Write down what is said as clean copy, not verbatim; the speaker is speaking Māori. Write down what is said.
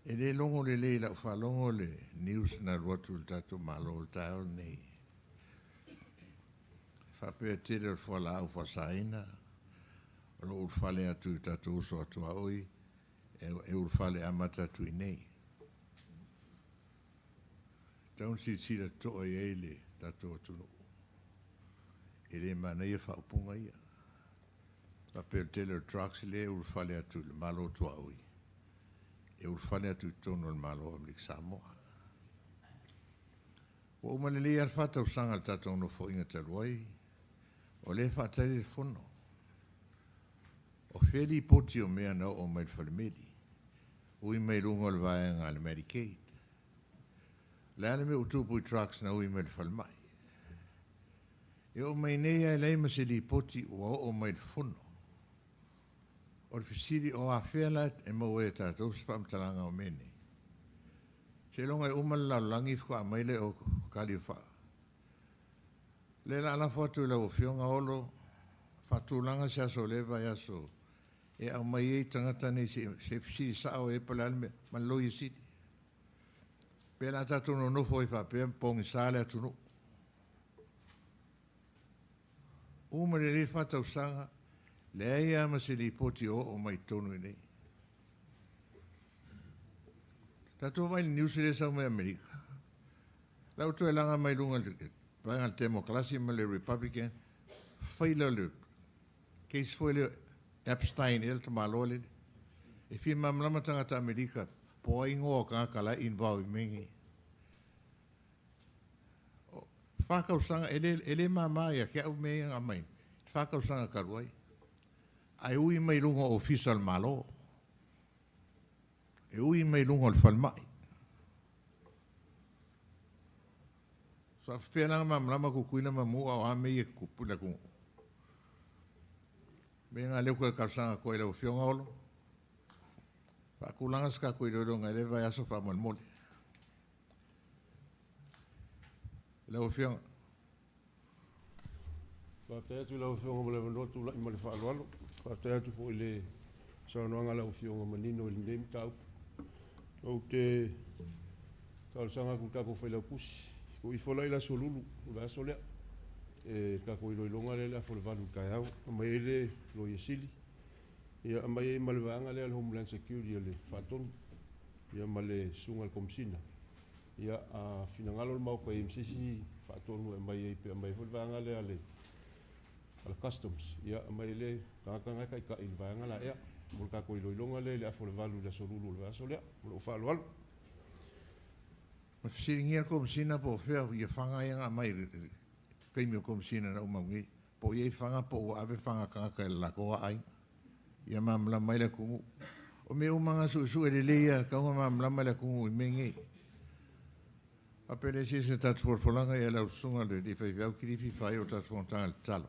E le longo le la whalongo le news na rotu le tatu malo le tau nei. Whapea tere le whala au whasaina, o lo urwhale atu tatu uso atu aoi, e urwhale amata atu i nei. Taun si sira toa i eile tatu atu no. E le mana ia whaupunga ia. Whapea tere le trucks le urwhale atu le malo atu aoi. E urwhale atu tono le malo am lik Samoa. Wa umalele al whata usanga le tatu ono fo inga taluai, o le whaatari le fono. O whili poti o mea na o mai whalemeli. Ui mai rungo le vaenga le Medicaid. Le ale me utupu i trucks na ui mai le whalemai. E o mai nea e leima se li poti o mai le fono. O le fisiri o a whiala e mau e tātou se whamtalanga o mene. Se longa e umala langi wha mai le o kaliwha. Le la ala whatu la o whionga olo, whatulanga se aso lewa e aso. E au mai e tangata nei se fisiri sao e pala alme, man loi e sidi. Pela tātou no nofo i whapea, pongi sāle atu no. Umare le whatau sanga, le aia ma se li poti o mai tonu nei. Tātou mai New Zealand sau mai Amerika. Lau tu e langa mai lunga vanga le democracy ma le Republican, whaila le case foi le Epstein el te malo le. E fi mamlama tangata Amerika, po ingo o kakala involve mingi. Whakausanga, ele mamaya, kia au mea nga main. Whakausanga karuai. Ai ui mai lunga official malo. E ui mai lunga o le whalmai. Sa whenanga mamlama kukuina mamua o ame e kupula kungu. Me ngā leo koe kausanga koe leo whionga olo. Whakulanga ska koe leo ngai lewa aso whamalmole. Leo whionga. Whātea tu lau whionga mo lewa notu lai ma le whaalualo. Whātea tu po i le saunoanga lau whionga manino i le tau. O te tausanga ku kako whailau pusi. Ko i wholai la solulu, o la solea. E kako i loilonga le la whole valu kai au. A mai ele loi e sili. Ia a mai e malevanga le al Homeland Security le whaatonu. Ia ma le sunga le komisina. Ia a finangalo le mau pa MCC whaatonu e mai e pe a mai whole vanga le ale customs. Ia a mai le kakanga kai ka il vanga la ea. Mo kako i loilonga le a whole valu la solulu le solea. Mo o whaalualu. Ma fisiringia komisina po whea ia whanga ianga mai peimi o komisina na umaungi. Po iei whanga po o ave whanga kanga e lakoa ai. Ia mamla mai la kungu. O me umanga su e leia kaunga mamla mai la kungu i mengi. A pere si se tatu forfolanga e lau sunga le di whai viau kirifi whai o tatu fontanga le talo.